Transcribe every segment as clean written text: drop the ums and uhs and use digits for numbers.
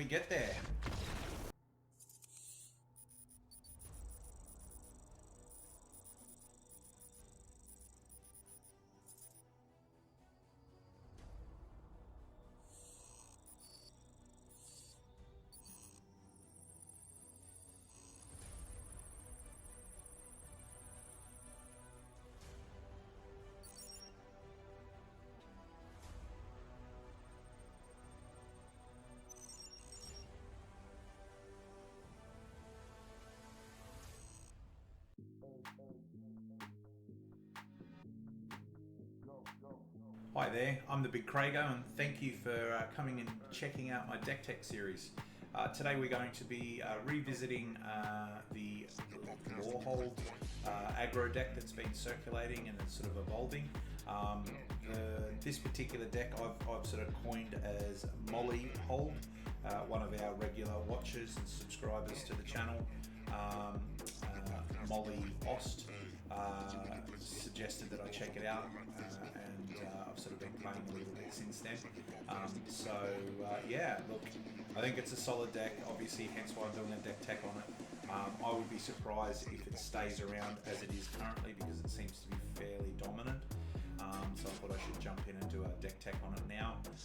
get there. Hi there, I'm the BigCraigO and thank you for coming and checking out my deck tech series. Today we're going to be revisiting the Lorehold Aggro deck that's been circulating and it's sort of evolving. This particular deck I've sort of coined as Mollyhold, one of our regular watchers and subscribers to the channel. MollyAust suggested that I check it out, and I've sort of been playing a little bit since then. Yeah, look, I think it's a solid deck, obviously, hence why I'm doing a deck tech on it. I would be surprised if it stays around as it is currently because it seems to be fairly dominant. So I thought I should jump in and do a deck tech on it now, and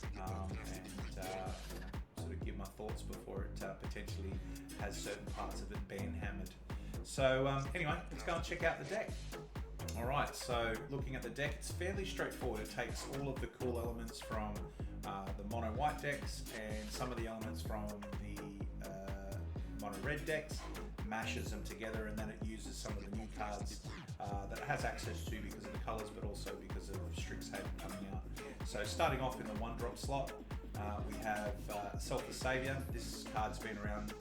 sort of give my thoughts before it potentially has certain parts of it being hammered. So anyway, let's go and check out the deck. Alright, so looking at the deck, it's fairly straightforward. It takes all of the cool elements from the mono white decks and some of the elements from the mono red decks, mashes them together, and then it uses some of the new cards that it has access to because of the colours, but also because of Stixhaven coming out. So starting off in the 1-drop slot, we have Self the Saviour. This card's been around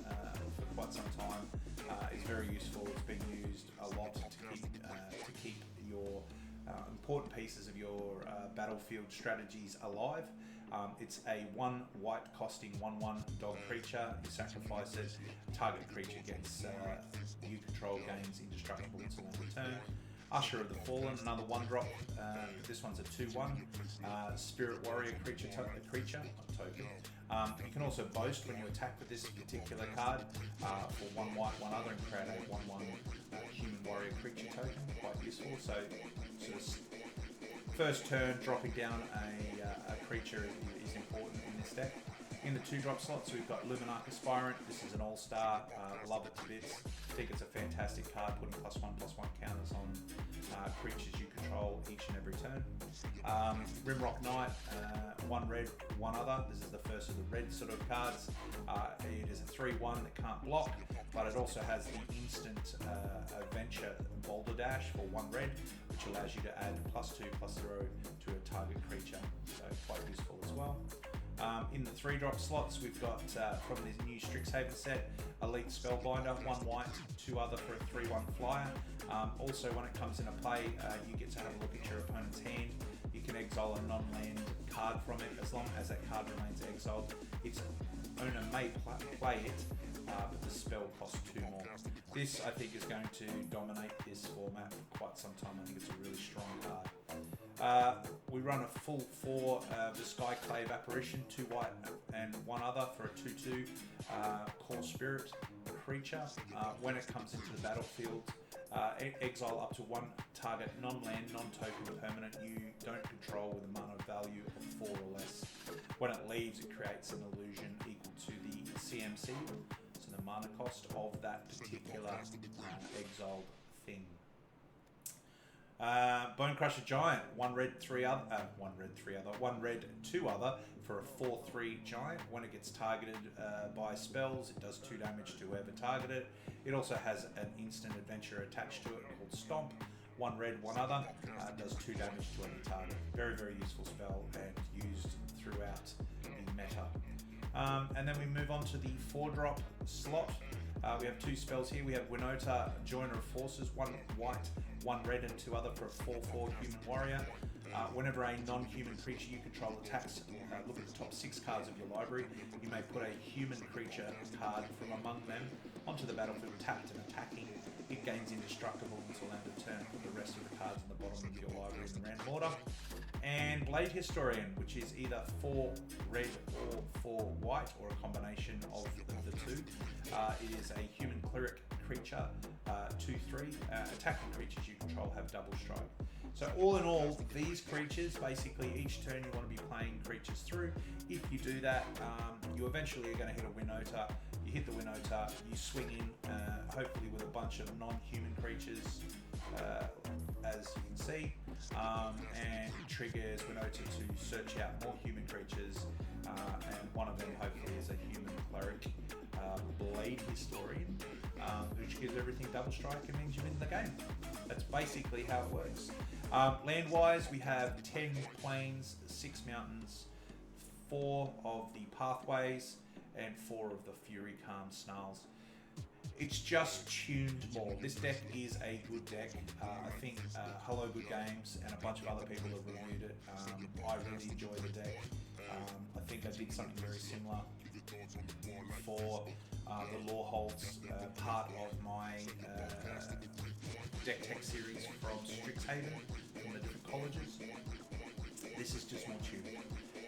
for quite some time. It's very useful. It's been used a lot to keep your important pieces of your battlefield strategies alive. It's a 1 white costing 1/1 dog creature. You sacrifice it. Target creature gets you control gains indestructible until end of turn. Usher of the Fallen, another 1-drop. This one's a 2/1 Spirit Warrior creature token. You can also boast when you attack with this particular card for 1 white, 1 other, and create a 1/1 Human Warrior creature token. Quite useful. So, sort of first turn, dropping down a creature is important in this deck. In the 2-drop slots, we've got Luminarch Aspirant. This is an all-star. Love it to bits. I think it's a fantastic card, putting +1/+1 counters on creatures you control each and every turn. Rimrock Knight, 1 red, 1 other. This is the first of the red sort of cards. It is a 3/1 that can't block, but it also has the instant adventure Boulder Dash for 1 red, which allows you to add +2/+0 to a target creature. So quite useful as well. In the 3-drop slots, we've got from this new Stixhaven set, Elite Spellbinder, 1 white, 2 other for a 3/1 flyer. Also, when it comes into play, you get to have a look at your opponent's hand. You can exile a non-land card from it as long as that card remains exiled. Its owner may play it, but the spell costs 2 more. This, I think, is going to dominate this format for quite some time. I think it's a really strong card. We run a full 4 the Skyclave Apparition, 2 white and 1 other for a 2/2 Core Spirit creature. When it comes into the battlefield, exile up to 1 target non-land, non-token permanent you don't control with a mana value of 4 or less. When it leaves, it creates an illusion equal to the CMC, so the mana cost of that particular exiled thing. Bonecrusher Giant, 1 red, 2 other for a 4/3 giant. When it gets targeted by spells, it does 2 damage to whoever targeted it. It also has an instant adventure attached to it called Stomp. 1 red, 1 other, does 2 damage to any target. Very, very useful spell and used throughout the meta. And then we move on to the 4-drop slot. We have 2 spells here. We have Winota, Joiner of Forces, 1 white, 1 red and 2 other for a 4/4 Human Warrior. Whenever a non-human creature you control attacks, look at the top 6 cards of your library. You may put a human creature card from among them onto the battlefield tapped and attacking. It gains indestructible until end of turn. Put the rest of the cards in the bottom of your library in random order. And Blade Historian, which is either 4 red or 4 white, or a combination of the two. It is a human cleric creature, 2/3. Attacking creatures you control have double strike. So all in all, these creatures, basically each turn you want to be playing creatures through. If you do that, you eventually are going to hit a Winota. You hit the Winota, you swing in, hopefully with a bunch of non-human creatures, as you can see, and it triggers Winota to search out more human creatures, and one of them hopefully is a human cleric, Blade Historian, which gives everything double strike and means you win the game. That's basically how it works. Land-wise, we have 10 plains, 6 mountains, 4 of the pathways, and 4 of the Fury Calm Snarls. It's just tuned more. This deck is a good deck. I think Hello Good Games and a bunch of other people have reviewed it. I really enjoy the deck. I think I did something very similar for the Lorehold's part of my deck tech series from Stixhaven, from the different colleges. This is just more tuned.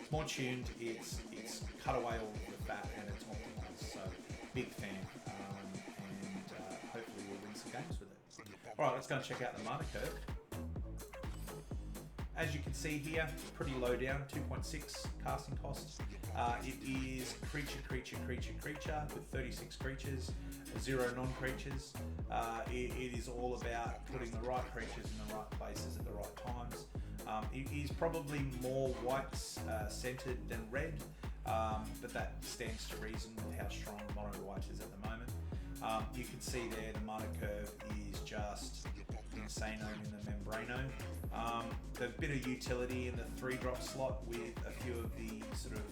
It's more tuned, it's cut away all the fat, and it's optimized. So, big fan, and hopefully we'll win some games with it. Alright, let's go and check out the mana curve. As you can see here, pretty low down, 2.6 casting cost. It is creature with 36 creatures, 0 non-creatures. It is all about putting the right creatures in the right places at the right times. It is probably more white centered than red, but that stands to reason with how strong mono white is at the moment. You can see there the mana curve is just insano in the Membrano. The bit of utility in the 3-drop slot with a few of the sort of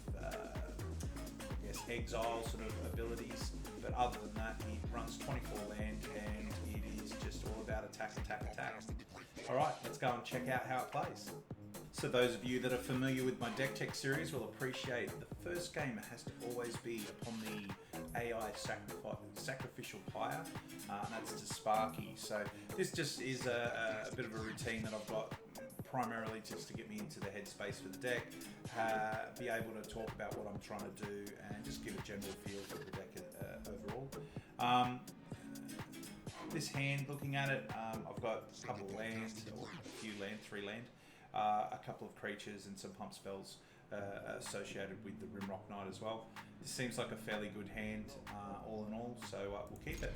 exile sort of abilities, but other than that, it runs 24 land and it is just all about attack. Alright, let's go and check out how it plays. So those of you that are familiar with my deck tech series will appreciate the first game has to always be upon the AI sacrificial pyre, and that's to Sparky. So this just is a bit of a routine that I've got primarily just to get me into the headspace for the deck, be able to talk about what I'm trying to do, and just give a general feel for the deck overall. This hand, looking at it, I've got a couple of lands, or a few land, 3 land, a couple of creatures and some pump spells associated with the Rimrock Knight as well. This seems like a fairly good hand all in all, so we'll keep it.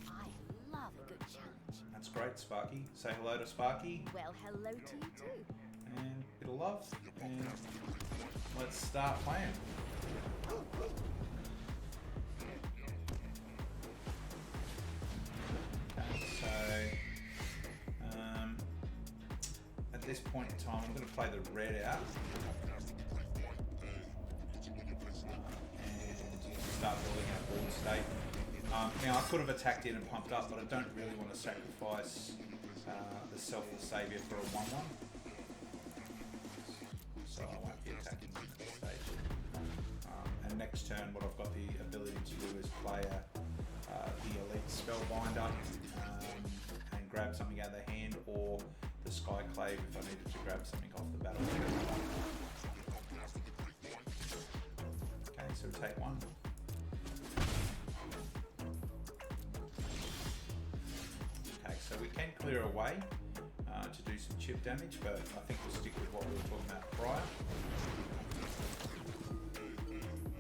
I love a good challenge. That's great, Sparky. Say hello to Sparky. Well, hello to you too. And bit of love, and let's start playing. Okay, so at this point in time, I'm going to play the red out and start building our board state. Now I could have attacked in and pumped up, but I don't really want to sacrifice the Selfless Saviour for a 1/1. So I won't be attacking at this stage. And next turn, what I've got the ability to do is play the Elite Spellbinder and grab something out of the hand, or the Skyclave if I needed to grab something off the battlefield. Okay, so we take 1. Okay, so we can clear away to do some chip damage, but I think we'll stick with what we were talking about prior.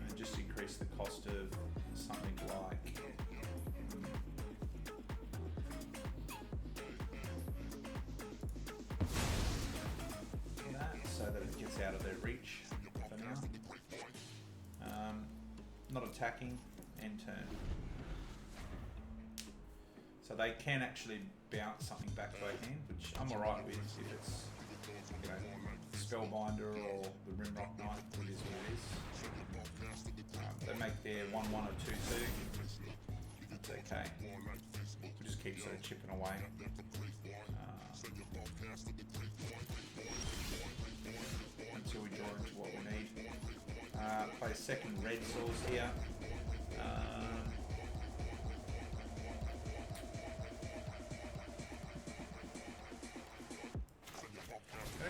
And just increase the cost of something like that, so that it gets out of their reach for now. Not attacking, end turn. So they can actually bounce something back to a hand, which I'm alright with if it's, you know, Spellbinder or the Rimrock Knight. It is what it is. They make their 1/1 or 2/2. That's okay. We'll just keep sort of chipping away. Until we draw into what we need. Play a second red source here.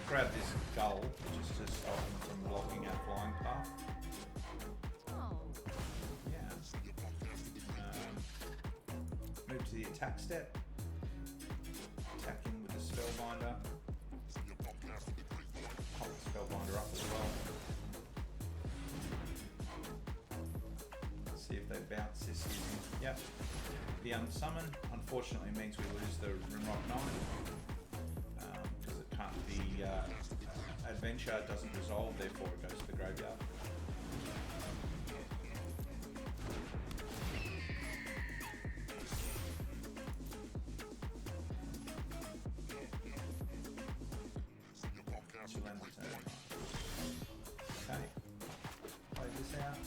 grab this gull just to stop them from blocking our flying path. Oh. Yeah. Move to the attack step. Attacking with the spellbinder. Pop the spellbinder up as well. See if they bounce this using. Yep. The unsummon unfortunately means we lose the Rimrock 9 because it can't. The adventure doesn't resolve, therefore it goes to the graveyard. She'll end the turn. Okay. Play this out.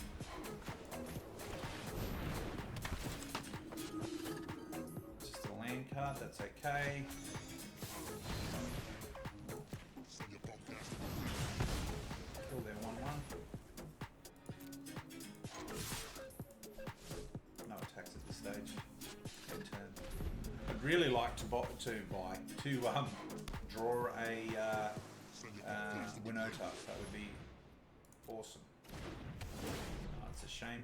Just a land card, that's okay. Kill their 1/1. No attacks at this stage. End turn. I'd really like to draw a Winota. That would be awesome. Oh, it's a shame.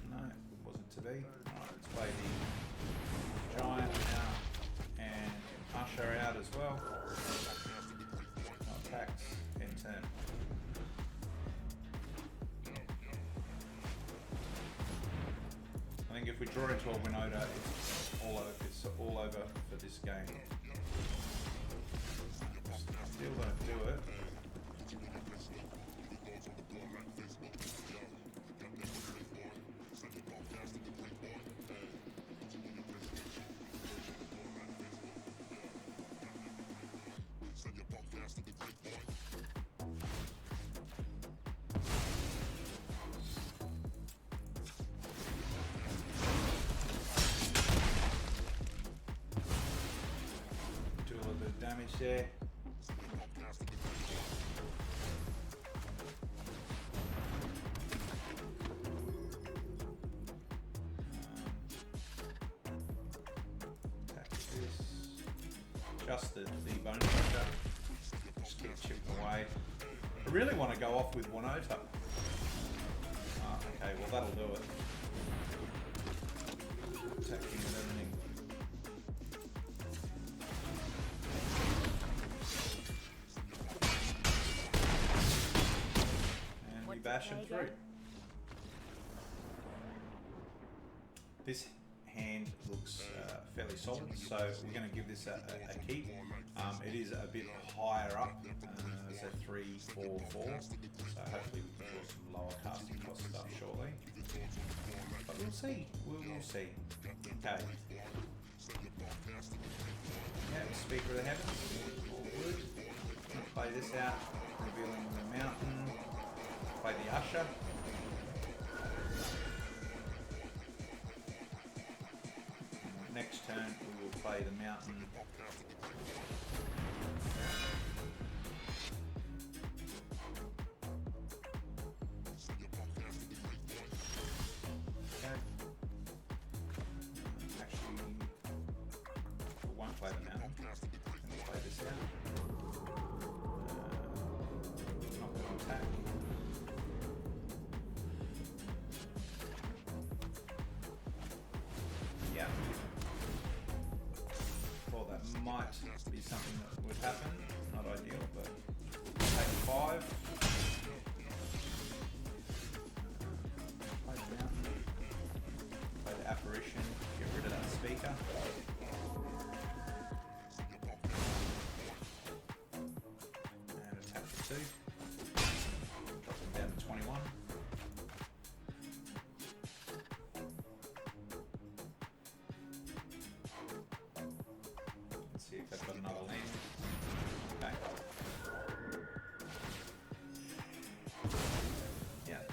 No, it wasn't to be. Alright, let's play the Giant out and Usher out as well. No attacks, end turn. I think if we draw into a Winota, it's all over for this game. Still don't do it. Do a little bit of damage there. Attack this. Just the bone crusher. Just keep chipping away. I really want to go off with Winota. Okay, well that'll do it. Attacking with everything. And we bash him through. This hand looks fairly solid, so we're going to give this a keep. It is a bit higher up, so 3, 4, 4. So hopefully we can draw some lower casting cost stuff shortly. But we'll see. We'll see. Okay. Yeah, Speaker of the Heavens. All good. Play this out. Revealing the mountain. Play the Usher. Next turn we will play the mountain. Okay. Actually, we won't play the mountain. We'll play this out. Not going to attack. Yeah. Well, that might be something that would happen. Not ideal, but take 5. Play the mountain. Play the apparition. Get rid of that speaker. And attack for 2. Drop them down to 21. See if they've got another land. Okay. Yeah.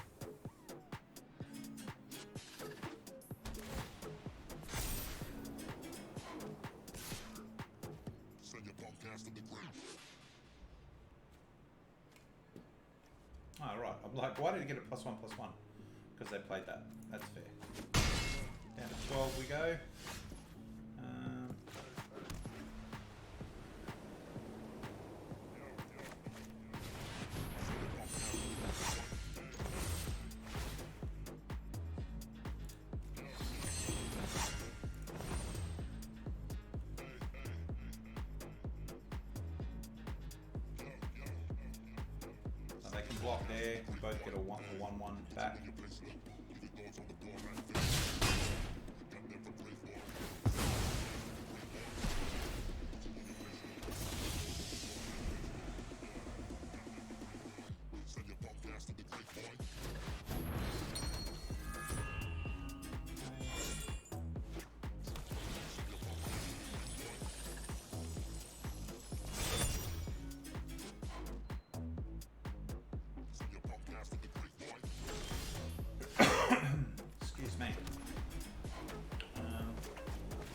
Oh, right. I'm like, why did he get a +1/+1? Because they played that. That's fair. Down to 12 we go. block there. We both get a 1-1 back. Excuse me.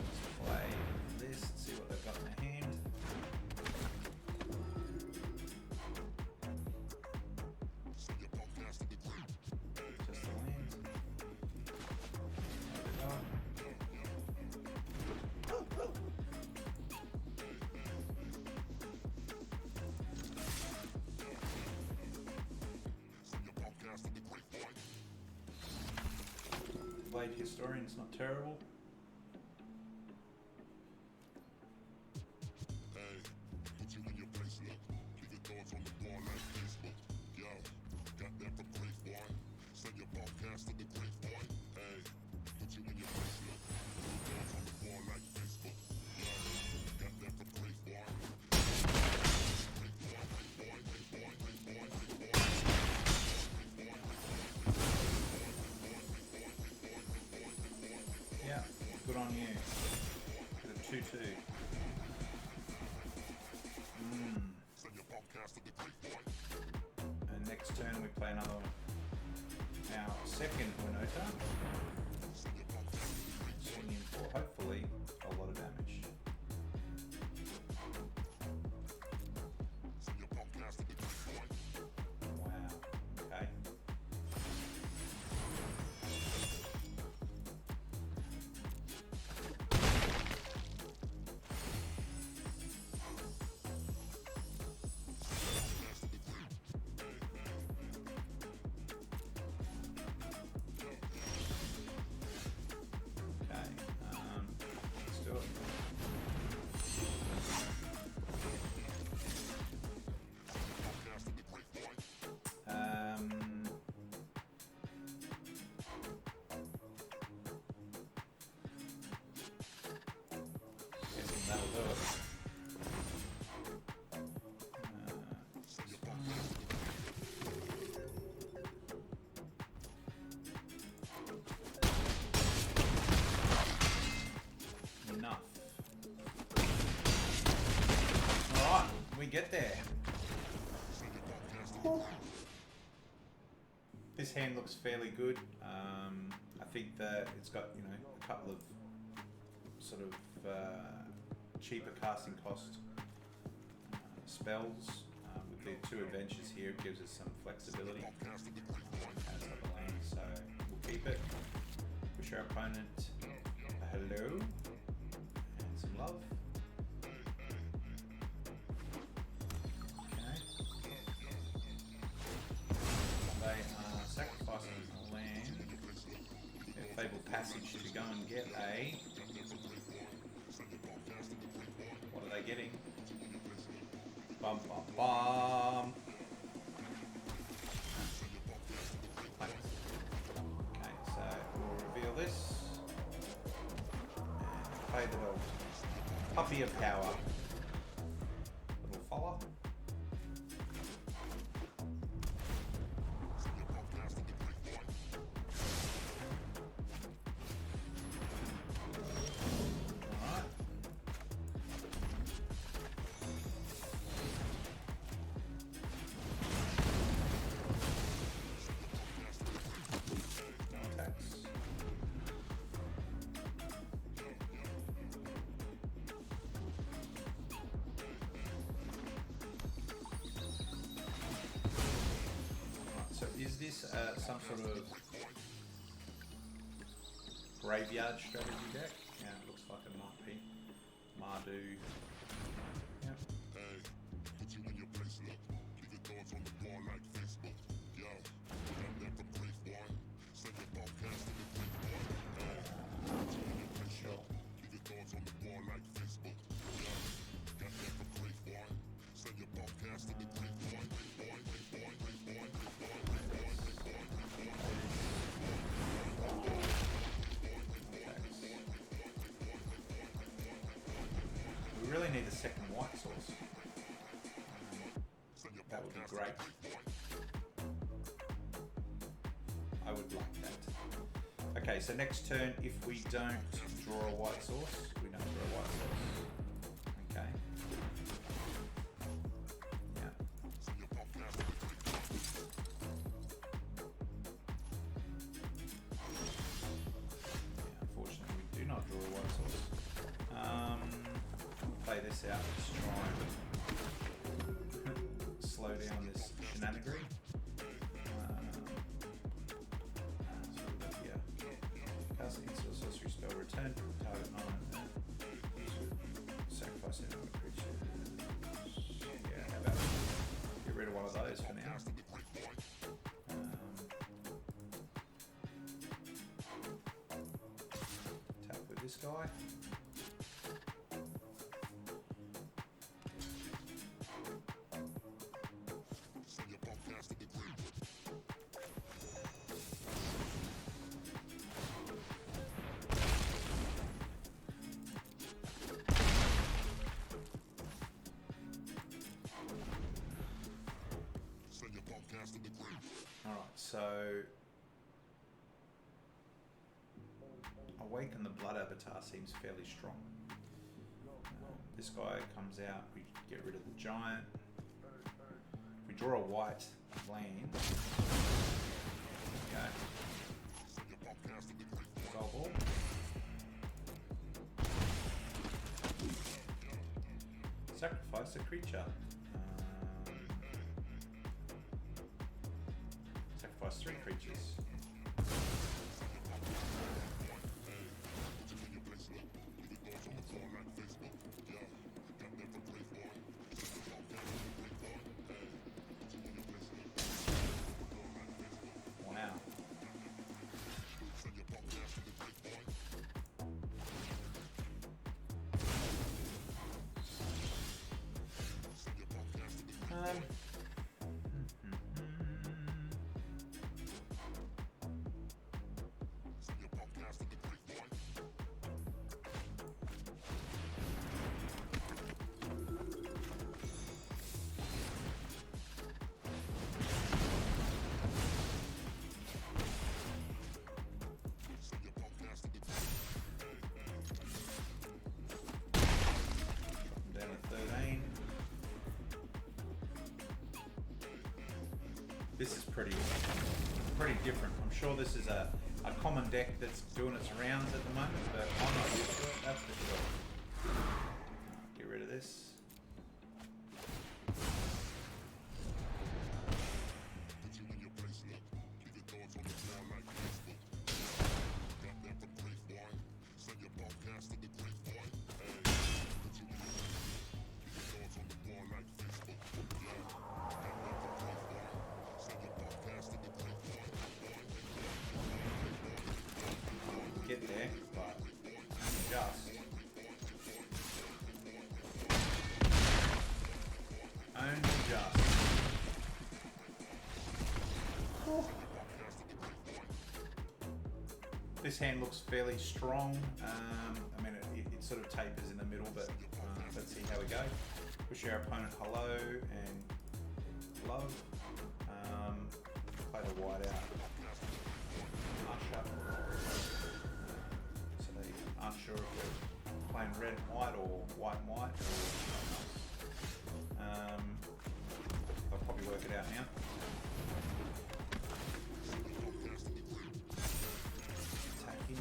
Let's play this and see what they've got in their hand. Just the land. There we go. Blade Historian's not terrible. Yeah, good on you. Get a 2-2. And next turn we play another one. Our second Winota. Swinging for hopefully a lot of damage. Wow, okay. Let's do it. Guessing that'll do it. Enough. Alright, we get there. This hand looks fairly good. I think that it's got, you know, a couple of sort of cheaper casting cost spells. With the 2 adventures here, it gives us some flexibility. Has other land, so we'll keep it. Wish our opponent a hello and some love. Okay. They are sacrificing a land. Their Fabled Passage to go and get a... What are they getting? Bum bum bum. Okay, so we'll reveal this. And play the little puppy of power. Little fella. Alright. No attacks. So is this some sort of graveyard strategy deck? Yeah, it looks like it might be. Mardu. Yeah. Sure. really need a second white source. That would be great. I would like that. Okay, so next turn, if we don't draw a white source, we don't draw a white source. Okay. Yeah. Unfortunately, we do not draw a white source. Play this out. Let's try and slow down this shenanigery. Cast an instant sorcery spell, return target 9. Sacrifice another creature. Yeah, how about get rid of one of those for now. Tap with this guy. Alright, so Awaken the Blood Avatar seems fairly strong. This guy comes out, we get rid of the giant. If we draw a white land, okay. Resolve all. Sacrifice a creature. Sacrifice 3 creatures. Wow. Down to 13. This is pretty different. I'm sure this is a common deck that's doing its rounds at the moment, but I'm not used to it, that's for sure. Get rid of this. Get there, but just only just. This hand looks fairly strong. I mean, it sort of tapers in the middle, but let's see how we go. Wish our opponent hello and love. Play the white out. Usher. So they aren't sure if they're playing red and white or white and white. I'll probably work it out now. Attacking.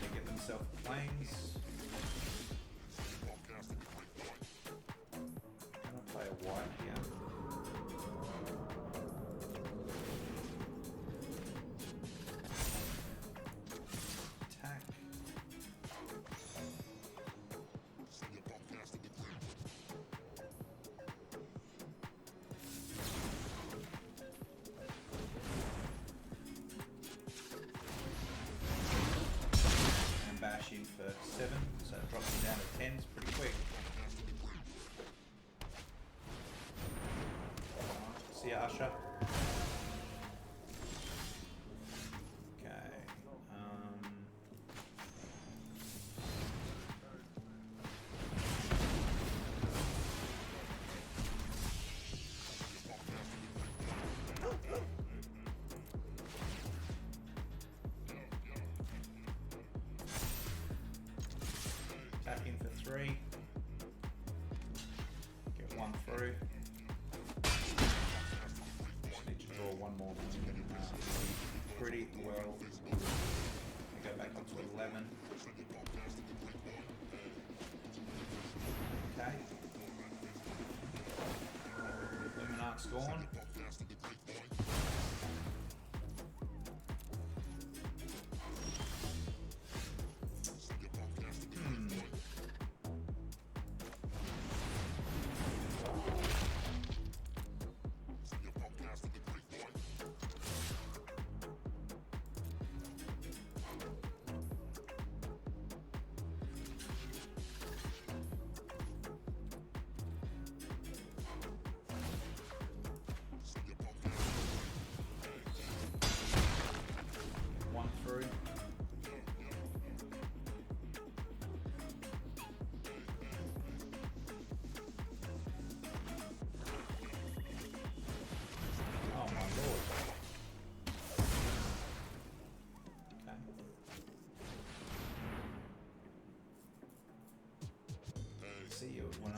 They get themselves planes. Play a white here. Attack. And bash in for 7, so it drops it down to 10s pretty quick. See ya, Usher. one more pretty well. We go back up to 11. Okay. Luminarch's gone. See you at 1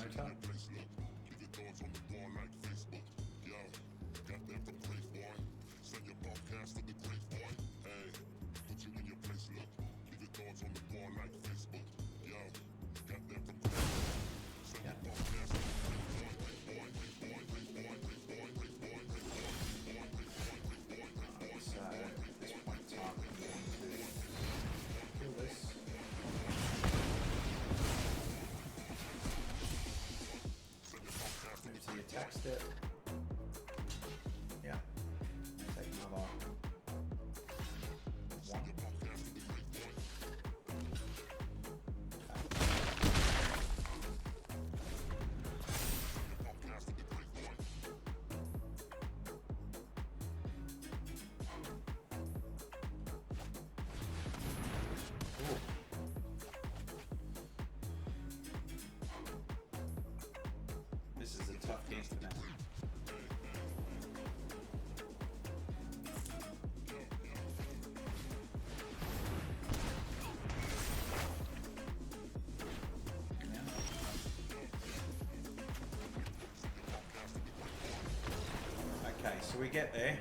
attack step. Yeah. Take another one. This is a tough game for them. Okay, so we get there.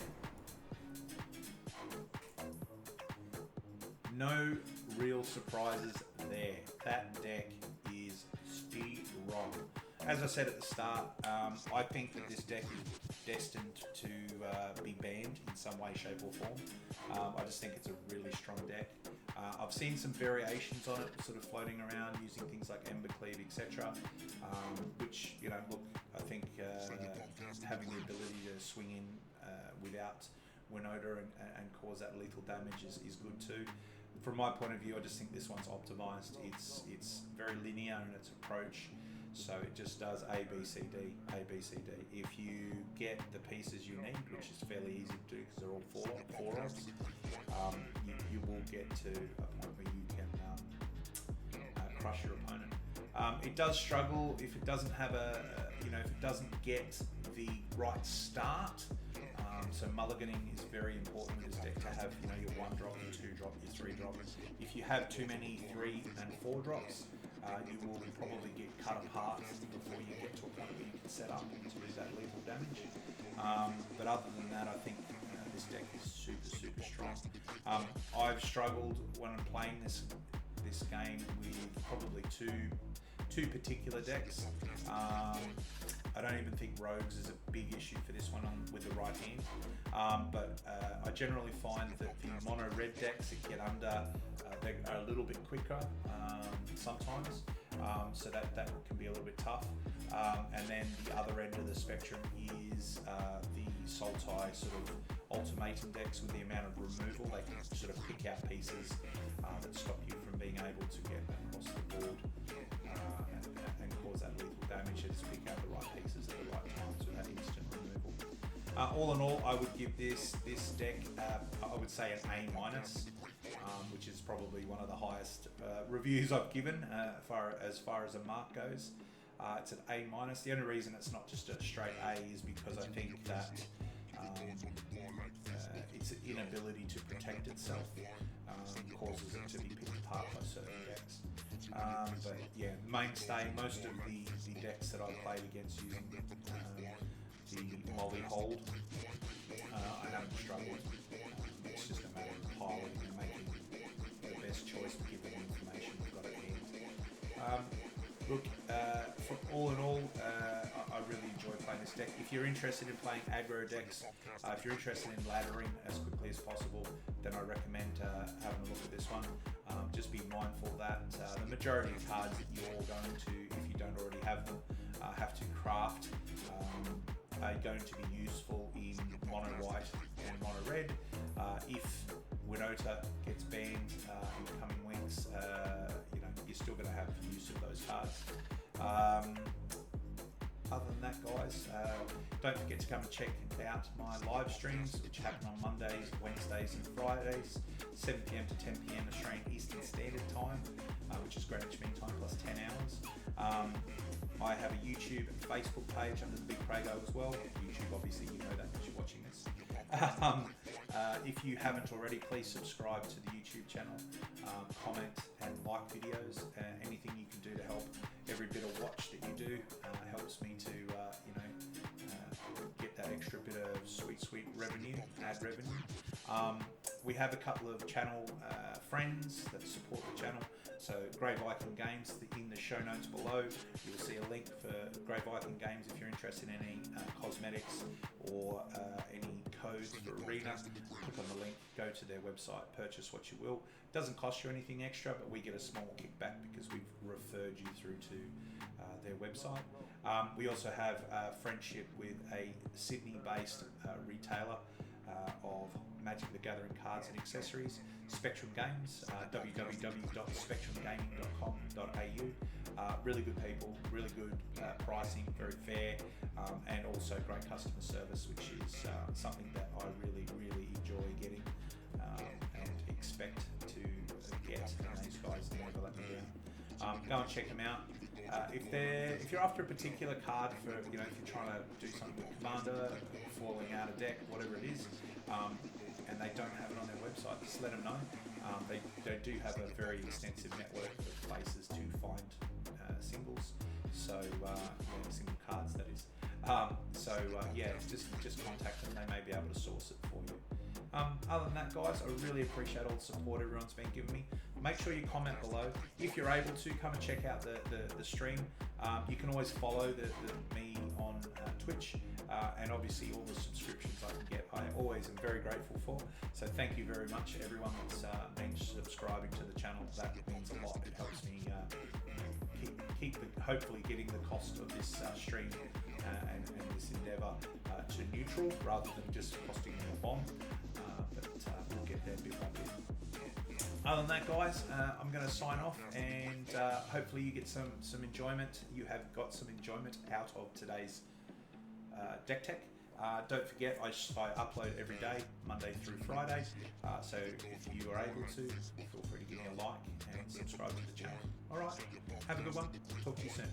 No real surprises there. That deck is strong. As I said at the start, I think that this deck is destined to be banned in some way, shape or form. I just think it's a really strong deck. I've seen some variations on it sort of floating around using things like Embercleave, etc. Which, you know, look, I think having the ability to swing in without Winota and cause that lethal damage is good too. From my point of view, I just think this one's optimized. It's very linear in its approach. So it just does A, B, C, D, A, B, C, D. If you get the pieces you need, which is fairly easy to do because they're all four odds, you will get to a point where you can crush your opponent. It does struggle if it doesn't have if it doesn't get the right start. So mulliganing is very important with this deck to have, your 1 drop, your 2 drop, your 3 drop. If you have too many 3 and 4 drops, you will probably get cut apart before you get to a point where you can set up to do that lethal damage. But other than that, I think this deck is super strong. I've struggled when I'm playing this game with probably two particular decks. I don't even think Rogues is a big issue for this one with the right hand, but I generally find that the mono red decks that get under, they are a little bit quicker sometimes, so that can be a little bit tough. And then the other end of the spectrum is the Sultai sort of ultimatum decks with the amount of removal. They can sort of pick out pieces that stop you from being able to get across the board and cause that lethal damage. Just pick out the right pieces at the right time to that instant removal. All in all, I would give this deck, I would say an A-, which is probably one of the highest reviews I've given as far as a mark goes. It's an A-. The only reason it's not just a straight A is because I think that its inability to protect itself causes it to be picked apart by certain decks. But yeah, mainstay, most of the decks that I've played against using the Mollyhold I haven't struggled. It's just a matter of piloting and making the best choice given the information we've got at hand. Look, for all in all, I really enjoy playing this deck. If you're interested in playing aggro decks, if you're interested in laddering as quickly as possible, then I recommend having a look at this one. Just be mindful that the majority of cards that you're going to, if you don't already have them, have to craft are going to be useful in mono white and mono red. If Winota gets banned in the coming weeks, you're still going to have use of those cards. Other than that, guys, don't forget to come and check out my live streams, which happen on Mondays, Wednesdays and Fridays, 7 PM to 10 PM Australian Eastern Standard Time, which is Greenwich Mean Time plus 10 hours. I have a YouTube and Facebook page under the BigCraigO as well. YouTube, obviously, you know that because you're watching this. If you haven't already, please subscribe to the YouTube channel, comment and like videos. Anything you can do to help every bit of watch that you do helps me to, get that extra bit of sweet revenue, ad revenue. We have a couple of channel friends that support the channel. So Grey Viking Games, in the show notes below, you'll see a link for Grey Viking Games if you're interested in any cosmetics or any codes for Arena. Click on the link, go to their website, purchase what you will. Doesn't cost you anything extra, but we get a small kickback because we've referred you through to their website. We also have a friendship with a Sydney-based retailer of Magic the Gathering cards and accessories, Spectrum Games, www.spectrumgaming.com.au. Really good people, really good pricing, very fair, and also great customer service, which is something that I really enjoy getting and expect to get, and these guys never let me down. Go and check them out. If you're after a particular card for, if you're trying to do something with Commander, falling out of deck, whatever it is, and they don't have it on their website, just let them know. They do have a very extensive network of places to find singles, so single cards, that is. Just contact them. They may be able to source it for you. Other than that, guys, I really appreciate all the support everyone's been giving me. Make sure you comment below. If you're able to, come and check out the stream. You can always follow me on Twitch, and obviously all the subscriptions I can get, I always am very grateful for. So thank you very much, everyone that's been subscribing to the channel. That means a lot. It helps me hopefully getting the cost of this stream and this endeavour to neutral rather than just costing me a bomb. But we'll get there bit by bit. Other than that, guys, I'm going to sign off, and hopefully you get some enjoyment. You have got some enjoyment out of today's deck tech. Don't forget, I upload every day, Monday through Friday. So if you are able to, feel free to give me a like and subscribe to the channel. All right, have a good one. Talk to you soon.